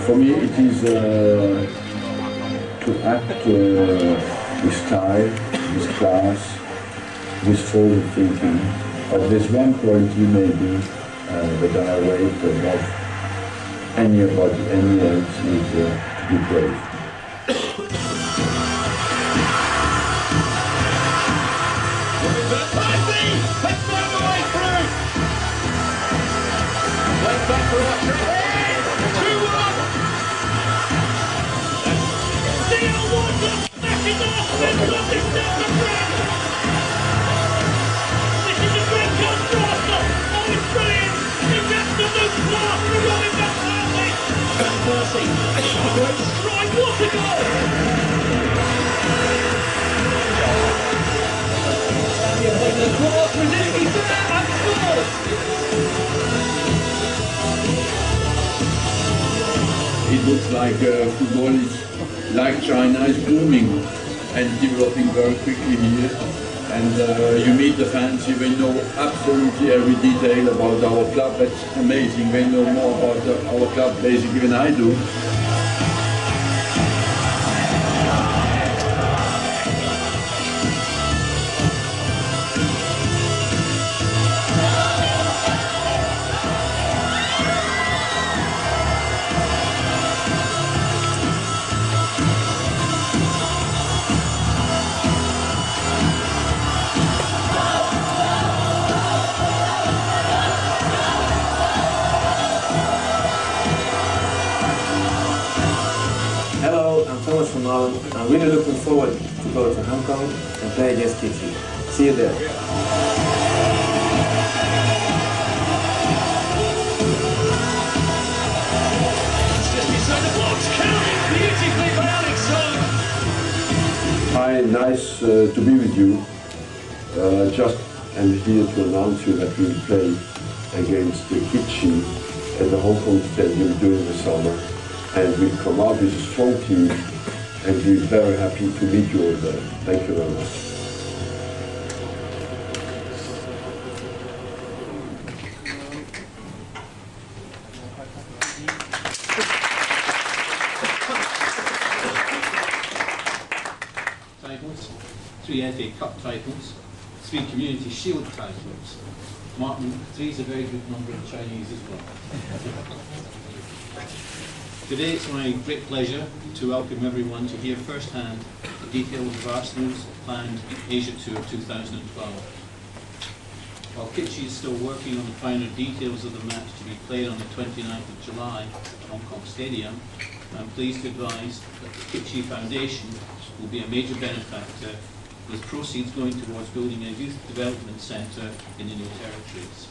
For me, it is to act with style, with class, with forward thinking. There's one quality maybe that I rate above any else is to be brave. It looks like football is like China is booming and developing very quickly here. And you meet the fans here, they know absolutely every detail about our club. That's amazing. They know more about our club basically than I do. I'm really looking forward to go to Hong Kong and play against Kitchee. See you there. Hi, nice to be with you. Just I'm here to announce you that we will play against Kitchee at the Hong Kong Stadium during the summer, and we'll come out with a strong team. And we're very happy to meet you all there. Thank you very much. Titles, 3 FA Cup titles, 3 Community Shield titles. Martin, 3 is a very good number in Chinese as well. Today it's my great pleasure to welcome everyone to hear firsthand the details of Arsenal's planned Asia Tour 2012. While Kitchee is still working on the finer details of the match to be played on the 29th of July at Hong Kong Stadium, I'm pleased to advise that the Kitchee Foundation will be a major benefactor, with proceeds going towards building a youth development centre in the new territories.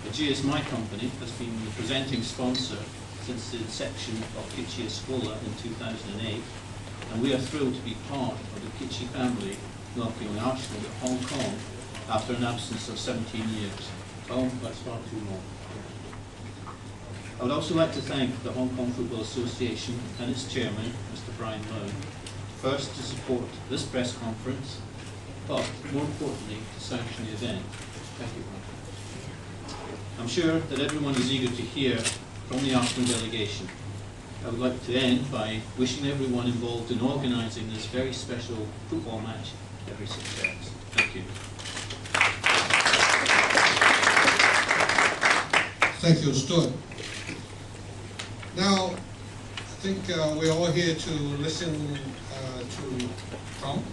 The GSMI company has been the presenting sponsor since the inception of Kitchee Escola in 2008, and we are thrilled to be part of the Kitchee family welcoming Arsenal to Hong Kong after an absence of 17 years. Oh, that's far too long. I would also like to thank the Hong Kong Football Association and its chairman, Mr. Brian Lowe, first to support this press conference, but more importantly to sanction the event. Thank you, Brian. I'm sure that everyone is eager to hear from the Arsenal delegation. I would like to end by wishing everyone involved in organising this very special football match every success. Thank you. Thank you, Stuart. Now, I think we're all here to listen to Tom.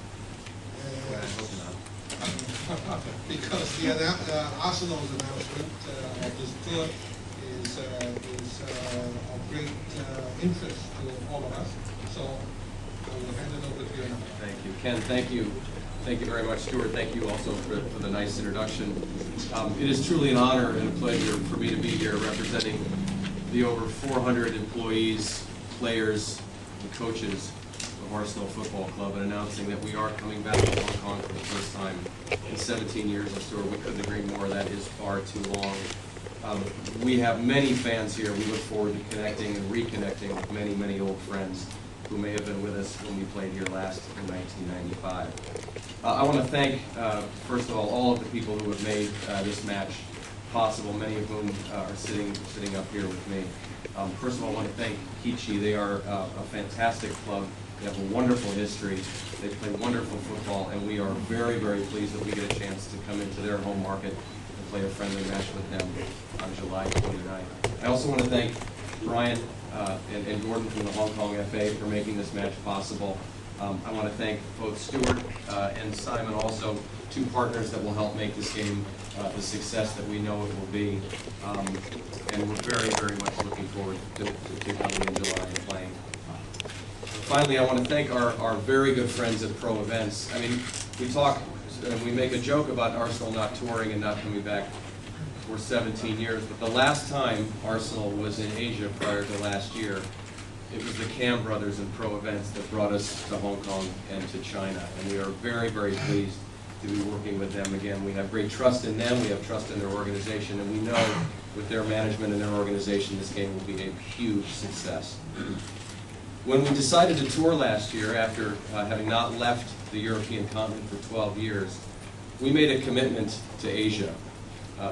Because the Arsenal's announcement of this tour is of great interest to all of us. So I will hand it over to you now. Thank you, Ken. Thank you. Thank you very much, Stuart. Thank you also for the nice introduction. It is truly an honor and a pleasure for me to be here representing the over 400 employees, players, and coaches of Arsenal Football Club, and announcing that we are coming back to Hong Kong for the first time in 17 years. I'm sure we couldn't agree more. That is far too long. We have many fans here. We look forward to connecting and reconnecting with many, many old friends who may have been with us when we played here last in 1995. I want to thank, first of all of the people who have made this match possible, many of whom are sitting up here with me. First of all, I want to thank Kitchee. They are a fantastic club. They have a wonderful history. They play wonderful football, and we are very, very pleased that we get a chance to come into their home market and play a friendly match with them on July 29th. I also want to thank Brian and Gordon from the Hong Kong FA for making this match possible. I want to thank both Stuart and Simon, also two partners that will help make this game the success that we know it will be. And we're very, very much looking forward to coming in July and playing. Finally, I want to thank our very good friends at Pro Events. I mean, we talk and we make a joke about Arsenal not touring and not coming back for 17 years, but the last time Arsenal was in Asia prior to last year, it was the Cam brothers and Pro Events that brought us to Hong Kong and to China, and we are very, very pleased to be working with them again. We have great trust in them, we have trust in their organization, and we know with their management and their organization this game will be a huge success. When we decided to tour last year, after having not left the European continent for 12 years, we made a commitment to Asia.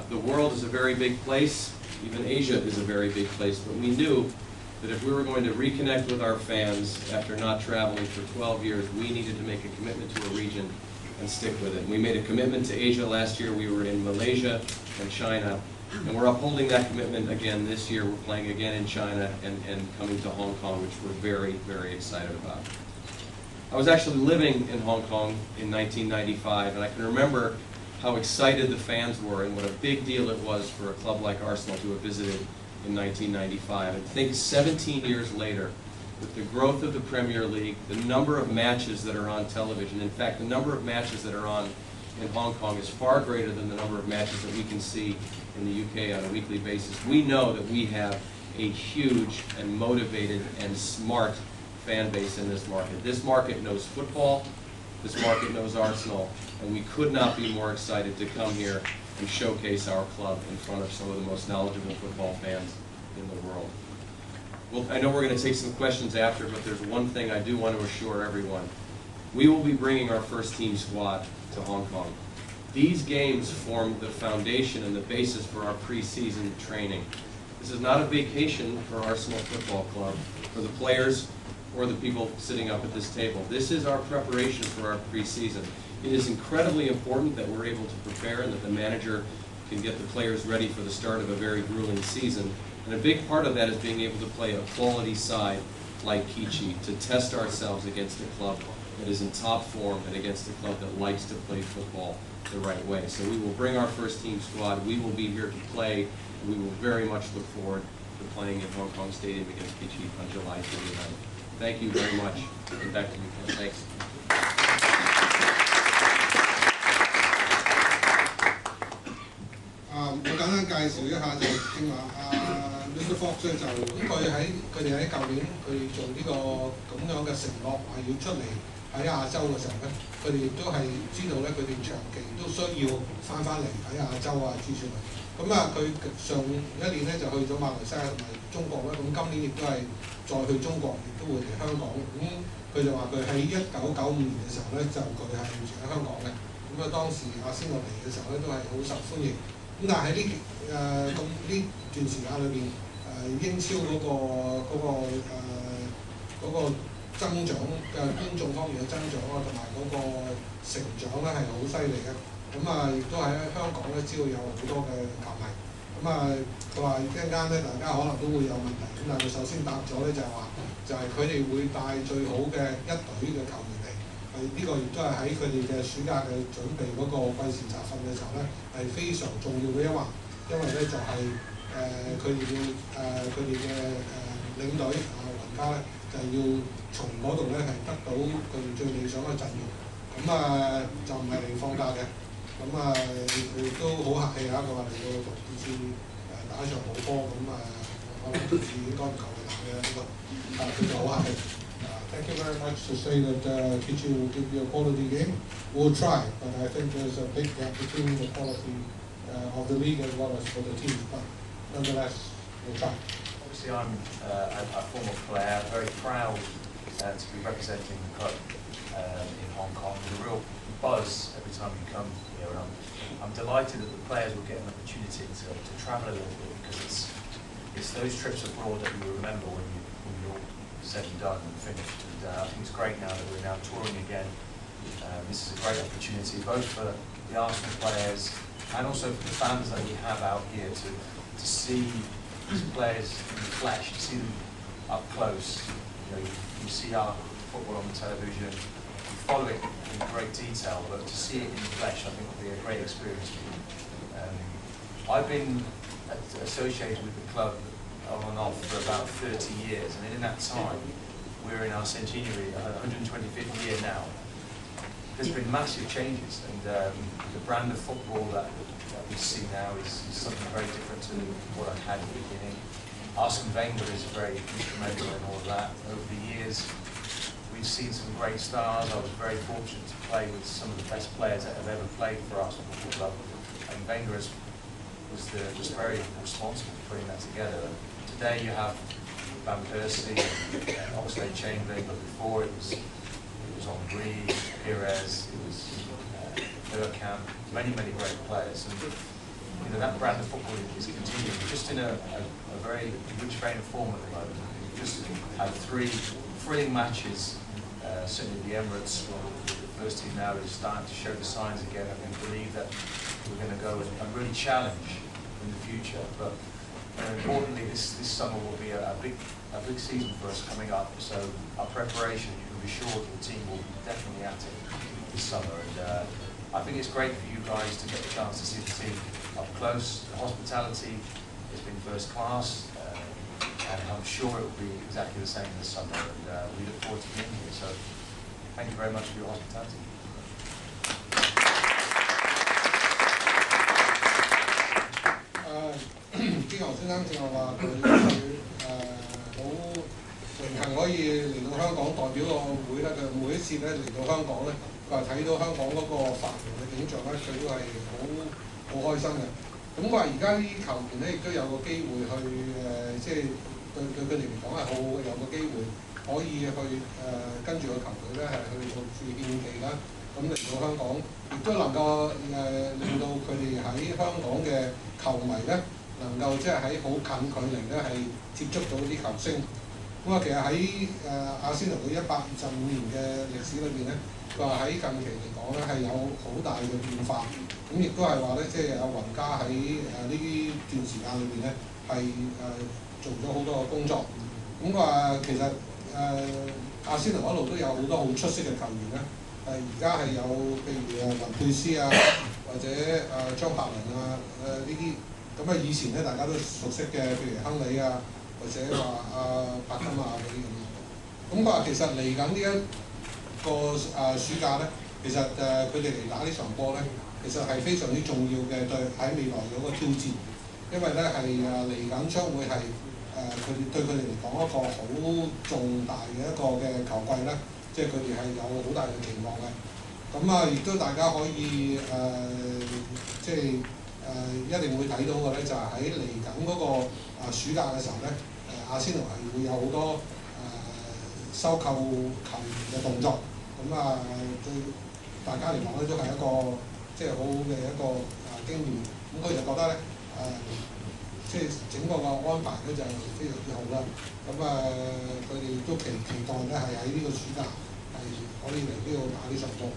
The world is a very big place, even Asia is a very big place, but we knew that if we were going to reconnect with our fans after not traveling for 12 years, we needed to make a commitment to a region and stick with it. We made a commitment to Asia last year. We were in Malaysia and China, and we're upholding that commitment again this year. We're playing again in China and coming to Hong Kong, which we're very, very excited about. I was actually living in Hong Kong in 1995, and I can remember how excited the fans were and what a big deal it was for a club like Arsenal to have visited in 1995. And think 17 years later, with the growth of the Premier League, the number of matches that are on television, in fact, the number of matches that are on in Hong Kong is far greater than the number of matches that we can see in the UK on a weekly basis. We know that we have a huge and motivated and smart fan base in this market. This market knows football, this market knows Arsenal, and we could not be more excited to come here and showcase our club in front of some of the most knowledgeable football fans in the world. Well, I know we're going to take some questions after, but there's one thing I do want to assure everyone. We will be bringing our first team squad to Hong Kong. These games form the foundation and the basis for our preseason training. This is not a vacation for Arsenal Football Club, for the players or the people sitting up at this table. This is our preparation for our preseason. It is incredibly important that we're able to prepare and that the manager can get the players ready for the start of a very grueling season. And a big part of that is being able to play a quality side like Kitchee, to test ourselves against a club that is in top form and against a club that likes to play football the right way. So we will bring our first team squad. We will be here to play. And we will very much look forward to playing at Hong Kong Stadium against Kitchee on July 29th. Thank you very much. And back to you, Ken. Thanks. 我簡單介紹一下就正話Mr. Fox 咧就佢哋喺舊年佢哋做呢個咁樣嘅承諾話要出嚟喺亞洲嘅時候咧，佢哋亦都係知道咧佢哋長期都需要翻嚟喺亞洲啊之類。咁佢上一年咧就去咗馬來西亞同埋中國啦，咁今年亦都係再去中國，亦都會嚟香港。咁佢就話佢喺1995年嘅時候咧就佢係住喺香港嘅。咁當時阿仙奴嚟嘅時候咧都係好受歡迎。咁但係呢段時間裏邊，英超嗰個增長嘅觀眾方面嘅增長啊，同埋嗰個成長咧係好犀利嘅。咁亦都喺香港咧，知道有好多嘅球迷。咁佢話一陣間咧，大家可能都會有問題。咁但係佢首先答咗咧，就係佢哋會帶最好嘅一隊嘅球員嚟。呢個亦都係喺佢哋嘅暑假嘅準備嗰個季前集訓嘅時候咧，係非常重要嘅一環，因為咧就係佢哋嘅領隊雲家咧，就係要從嗰度咧係得到佢哋最理想嘅陣容，咁就唔係嚟放假嘅，咁佢都好客氣啊，佢話嚟到同呢次打一場好波，咁可能今次應該唔夠佢打嘅呢個，佢就好客氣。Thank you very much to say that Kitchee will give you a quality game. We'll try, but I think there's a big gap between the quality of the league as well as for the teams. But nonetheless, we'll try. Obviously, I'm a former player, very proud to be representing the club in Hong Kong. There's a real buzz every time you come here, and I'm delighted that the players will get an opportunity to travel a little bit because it's those trips abroad that you remember when you're all said and done and finished. And I think it's great now that we're now touring again. This is a great opportunity both for the Arsenal players and also for the fans that we have out here to see these players in the flesh, to see them up close. You know, you see our football on the television, you follow it in great detail, but to see it in the flesh, I think will be a great experience for you. I've been associated with the club on and off for about 30 years, and in that time, we're in our centenary, 125th year now. There's been massive changes, and the brand of football that we see now is something very different to what I had at the beginning. Arsene Wenger is very instrumental in all of that. Over the years, we've seen some great stars. I was very fortunate to play with some of the best players that have ever played for Arsenal Football Club, and Wenger was very responsible for putting that together. Today you have Van Persie, Oxlade-Chamberlain, but before it was Henry, Pires, it was Bergkamp, many great players. And you know, that brand of football is continuing, just in a very good vein of form at the moment. We've just had 3 thrilling matches, certainly the Emirates. Well, the first team now is starting to show the signs again, and we believe that we're going to go and really challenge in the future. But importantly, this summer will be a big season for us coming up. So our preparation, you can be sure the team will be definitely at it this summer. And I think it's great for you guys to get the chance to see the team up close. The hospitality has been first class, and I'm sure it will be exactly the same this summer. And we look forward to being here. So thank you very much for your hospitality. 邊個先生正話話佢好榮幸可以嚟到香港代表個會咧，佢每一次咧嚟到香港咧，佢話睇到香港嗰個繁榮嘅景象咧，佢都係好開心嘅。咁佢話而家啲球員咧亦都有個機會去即係對佢哋嚟講係好有個機會可以去跟住個球隊咧係去到駐獻地啦。咁嚟到香港，亦都能夠令到佢哋喺香港嘅球迷咧，能夠即係喺好近距離咧係接觸到啲球星。咁啊，其實喺阿仙奴佢125年嘅歷史裏邊咧，佢話喺近期嚟講咧係有好大嘅變化。咁亦都係話咧，即係阿雲加喺呢段時間裏邊咧係做咗好多嘅工作。咁佢話其實阿仙奴一路都有好多好出色嘅球員咧。而家係有譬如雲佩斯啊，或者張伯倫啊，呢啲咁啊，以前咧大家都熟悉嘅，譬如亨利啊，或者話柏金啊嗰啲咁。咁佢話其實嚟緊呢一個暑假咧，其實佢哋嚟打呢場波咧，其實係非常之重要嘅對喺未來嗰個挑戰，因為咧係嚟緊將會係對佢哋嚟講一個好重大嘅一個嘅球季咧。即係佢哋係有好大嘅期望嘅，咁啊，亦都大家可以即係一定會睇到嘅咧，就係喺嚟緊嗰個暑假嘅時候咧，阿仙奴係會有好多收購球員嘅動作，咁啊對大家嚟講咧都係一個即係好好嘅一個經驗，咁佢就覺得咧即係整個安排咧就非常之好啦。咁佢哋都期待咧係喺呢個暑假係可以嚟呢度打呢場波。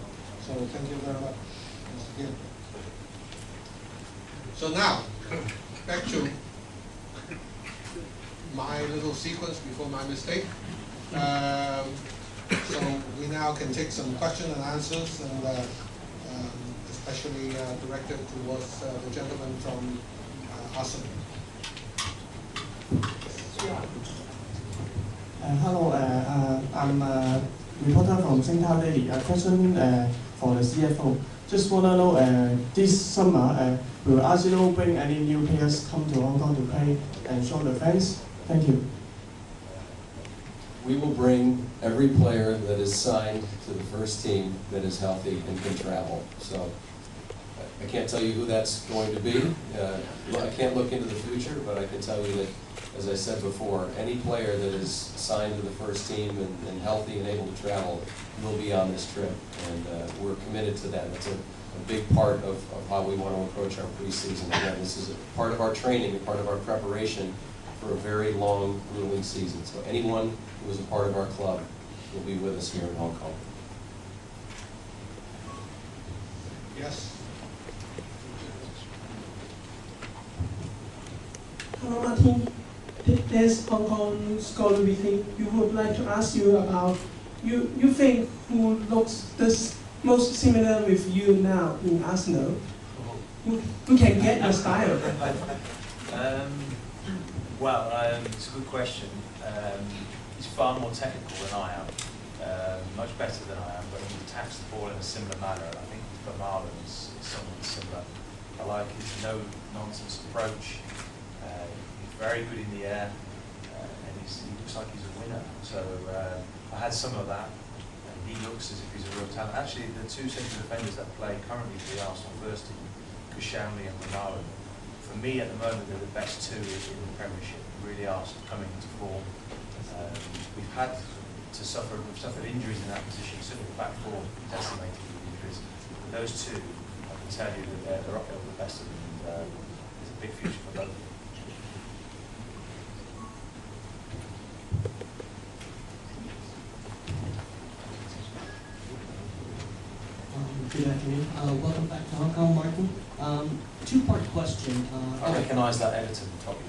So thank you very much. So now back to my little sequence before my mistake. So we now can take some questions and answers, and especially directed towards the gentleman from Arsenal. Hello, I'm a reporter from Singapore Daily. A question for the CFO. Just want to know, this summer, will Arsenal bring any new players come to Hong Kong to play and show the fans? Thank you. We will bring every player that is signed to the first team that is healthy and can travel. So I can't tell you who that's going to be. I can't look into the future, but I can tell you that, as I said before, any player that is signed to the first team and healthy and able to travel will be on this trip, and we're committed to that. That's a big part of how we want to approach our preseason. Again, this is a part of our training, a part of our preparation for a very long, grueling season. So anyone who is a part of our club will be with us here in Hong Kong. Yes. Hello, Martin. This Hong Kong Scholar Weekly. We would like to ask you about you think who looks the most similar with you now in Arsenal? Who can get your style? It's a good question. He's far more technical than I am, much better than I am, but he attacks the ball in a similar manner. I think Vermaelen is somewhat similar. I like his no-nonsense approach. He's very good in the air, and he looks like he's a winner. So I had some of that, and he looks as if he's a real talent. Actually, the two central defenders that play currently for the Arsenal first team, Kitchee and Vermaelen, for me at the moment they're the best two in the Premiership. Really are coming into form. We've suffered injuries in that position, certainly the back four decimated with injuries. But those two, I can tell you that they're up there with the best of them, and there's a big future for both of them. Good afternoon. Welcome back to Hong Kong, Martin. Two-part question. I recognise that Everton topic.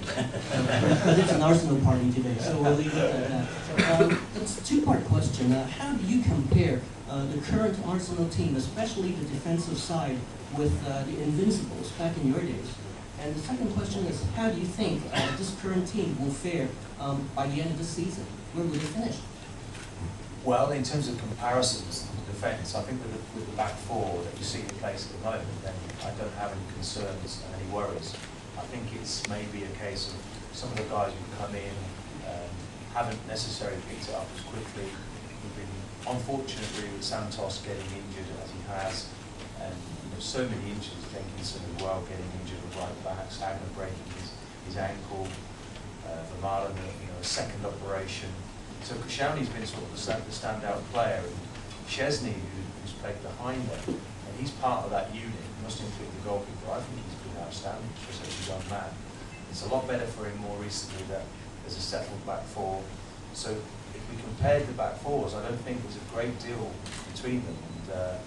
But it's an Arsenal party today, so we'll leave it at that. It's a two-part question. How do you compare the current Arsenal team, especially the defensive side, with the Invincibles back in your days? And the second question is, how do you think this current team will fare by the end of the season? Where will they finish? Well, in terms of comparisons, defence, I think with the back four that you see in place at the moment, then I don't have any concerns and any worries. I think it's maybe a case of some of the guys who come in haven't necessarily picked it up as quickly. We've been unfortunate really with Santos getting injured as he has, and so many injuries. Jenkinson as well getting injured at right back, Sagner breaking his ankle, Vermaelen a second operation. So Koscielny's been sort of the standout player, and Szczesny, who's played behind them, and he's part of that unit. He must include the goalkeeper. I think he's been outstanding for such a young man. It's a lot better for him more recently that there's a settled back four. So if we compared the back fours, I don't think there's a great deal between them, and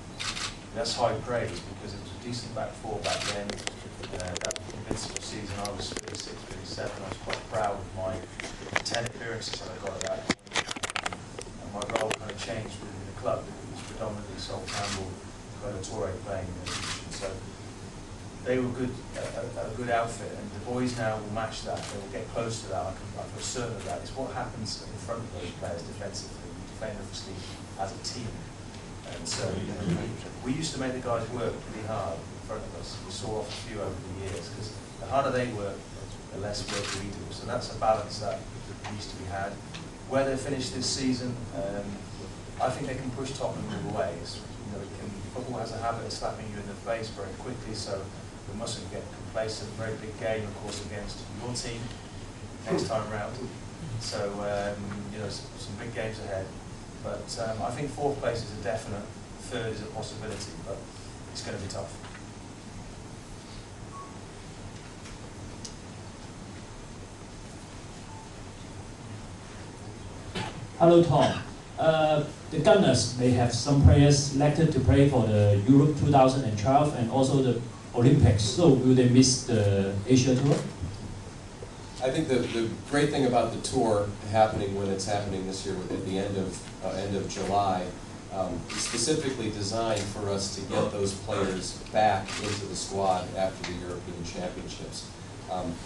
that's high praise because it was a decent back four back then. That Invincible season, I was 36, 37. I was quite proud of my 10 appearances that I got at that. And my role kind of changed within the club. It was predominantly Sol Campbell, Torre playing in the position. So they were a good outfit, and the boys now will match that. They will get close to that. I feel certain of that. It's what happens in front of those players defensively. We defend obviously as a team. And so we used to make the guys work pretty hard in front of us. We saw off a few over the years because the harder they work, the less work we do. So that's a balance that needs to be had. Where they finish this season, I think they can push Tottenham in ways. Football has a habit of slapping you in the face very quickly, so we mustn't get complacent. Very big game, of course, against your team next time round. So some big games ahead. But I think fourth place is a definite, third is a possibility, but it's going to be tough. Hello, Tom. The Gunners, they have some players selected to play for the Europe 2012 and also the Olympics. So will they miss the Asia Tour? I think the great thing about the tour happening when it's happening this year at the end of July, is specifically designed for us to get those players back into the squad after the European Championships.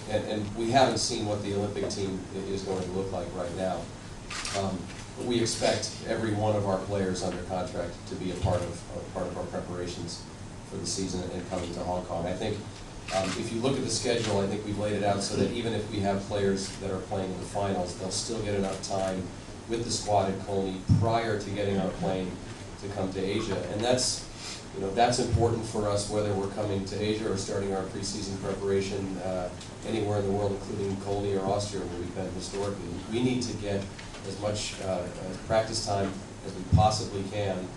And we haven't seen what the Olympic team is going to look like right now. We expect every one of our players under contract to be a part of our preparations for the season and coming to Hong Kong. I think if you look at the schedule, I think we've laid it out so that even if we have players that are playing in the finals, they'll still get enough time with the squad at Coney prior to getting on a plane to come to Asia. And that's important for us, whether we're coming to Asia or starting our preseason preparation anywhere in the world, including Coney or Austria, where we've been historically. We need to get as much practice time as we possibly can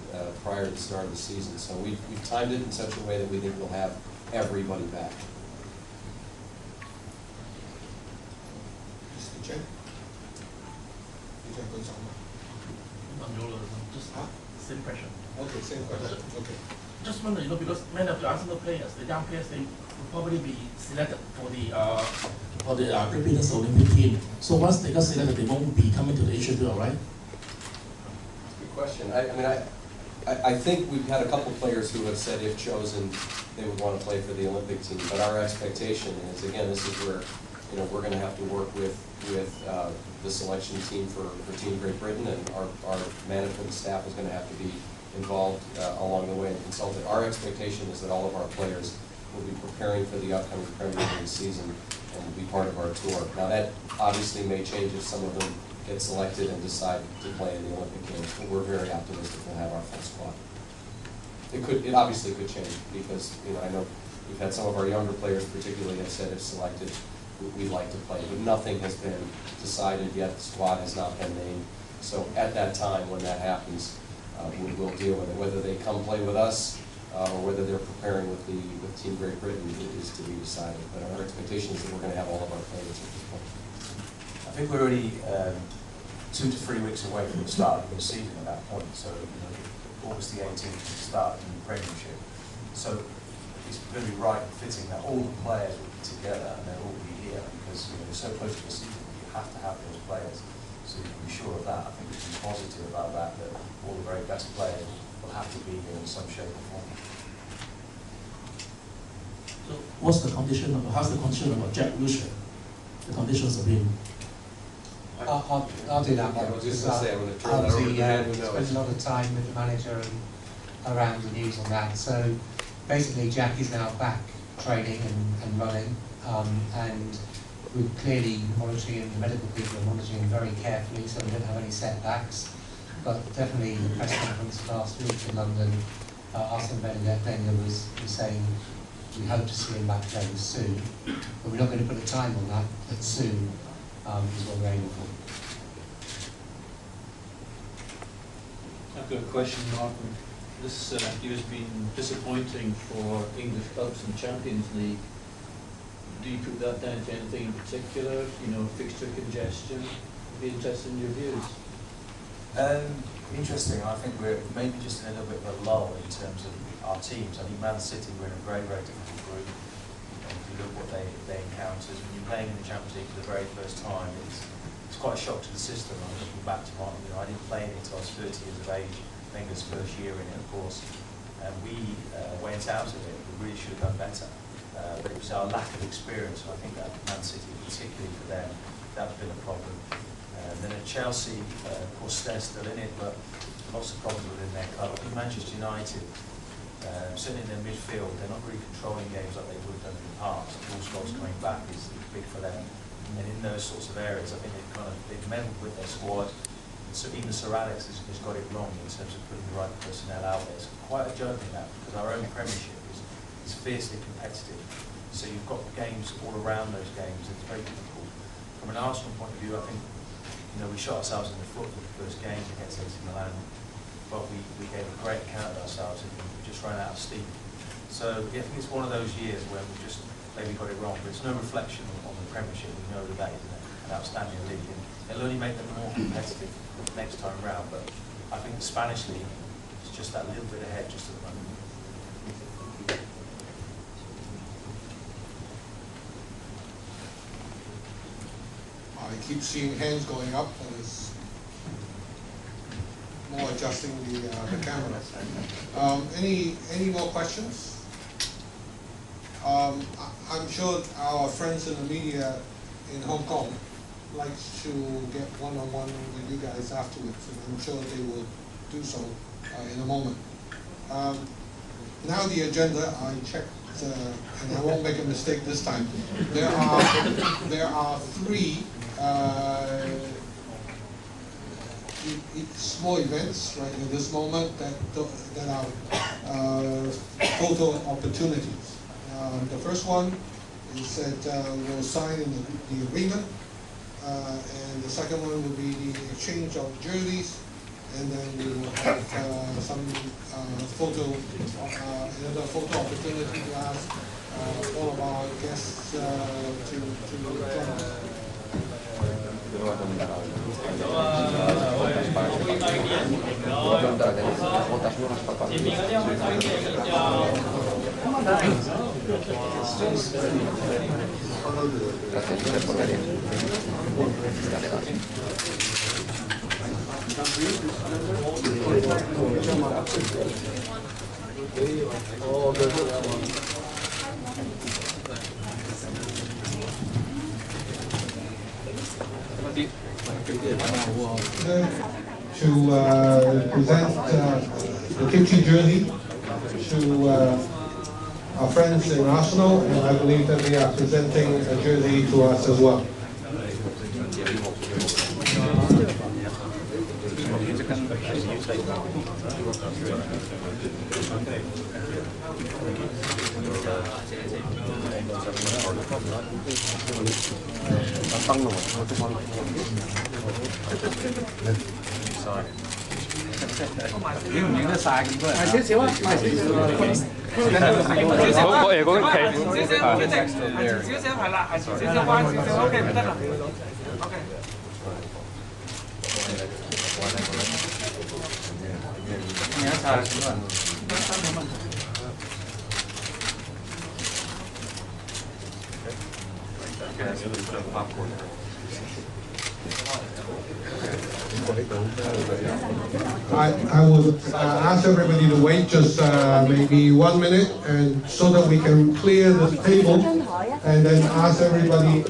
prior to the start of the season. So we've timed it in such a way that we think we'll have everybody back. Just same question. Okay, same question. Okay. Just wonder, because many of the Arsenal players, the young players, they will probably be selected for the Great Britain's Olympic team. So once they got selected, they won't be coming to the Asia tour, right? Good question. I think we've had a couple players who have said if chosen, they would want to play for the Olympic team. But our expectation is, again, this is where we're going to have to work with the selection team for Team Great Britain, and our management staff is going to have to be involved along the way and consulted. Our expectation is that all of our players will be preparing for the upcoming Premier League season and will be part of our tour. Now that obviously may change if some of them get selected and decide to play in the Olympic Games, but we're very optimistic we'll have our full squad. It obviously could change because I know we've had some of our younger players particularly have said if selected we'd like to play, but nothing has been decided yet. The squad has not been named. So at that time when that happens, we'll deal with it. Whether they come play with us or whether they're preparing with Team Great Britain is to be decided. But our expectation is that we're going to have all of our players at this point. I think we're already 2 to 3 weeks away from the start of the season at that point. So August the 18th is the start of the Premiership. So it's going to be right and fitting that all the players will be together and they'll all be here because we're so close to the season. You have to have those players. So you can be sure of that. I think we can be positive about that all the very best players will have to be here in some shape or form. So how's the condition about Jack Wilshere? The conditions of him? I'll do that one. I was just going to say, I'm going to turn that over to the man who knows. Spent a lot of time with the manager and around the news on that. So basically Jack is now back training and running, and we're clearly monitoring, and the medical people are monitoring very carefully so we don't have any setbacks. But definitely the press conference last week in London, Arsene Wenger was saying we hope to see him back playing soon, but we're not going to put a time on that, but soon is what we're aiming for. I've got a question, Martin. This year has been disappointing for English clubs in Champions League. Do you put that down to anything in particular? Fixture congestion? I'd be interested in your views. Interesting. I think we're maybe just in a little bit of a lull in terms of our teams. I think Man City were in a very, very difficult group. If you look what they encountered, when you're playing in the Champions League for the very first time, it's quite a shock to the system. I'm looking back to Martin. I didn't play in it until I was 30 years of age. Wenger's first year in it, of course, and we went out of it. We really should have done better. But it was our lack of experience. I think that Man City, particularly for them, that's been a problem. Then at Chelsea, of course, they're still in it, but lots of problems within their club. In Manchester United, certainly in their midfield, they're not really controlling games like they would have done in the past. All Scholes coming back is big for them. And in those sorts of areas, I think they've meddled with their squad. So even Sir Alex has got it wrong in terms of putting the right personnel out there. It's quite a joke in that because our own Premiership is fiercely competitive. So you've got games all around those games. It's very difficult. From an Arsenal point of view, I think we shot ourselves in the foot with the first game against AC Milan, but we gave a great account of ourselves and we just ran out of steam. So I think it's one of those years where we just maybe got it wrong, but it's no reflection on the Premiership. We know that is an outstanding league, and it'll only make them more competitive next time round. But I think the Spanish league is just that little bit ahead just at the moment. I keep seeing hands going up, and it's more adjusting the camera. Any more questions? I'm sure our friends in the media in Hong Kong likes to get one-on-one with you guys afterwards, and I'm sure they will do so in a moment. Now the agenda, I checked, and I won't make a mistake this time. There are 3 small events right at this moment that are photo opportunities. The first one is that we'll sign in the agreement, and the second one will be the exchange of jerseys, and then we will have some another photo opportunity to ask all of our guests to join us. To present the Kitchee jersey to our friends in Arsenal, and I believe that they are presenting a jersey to us as well. I would ask everybody to wait just maybe 1 minute, and so that we can clear the table, and then ask everybody.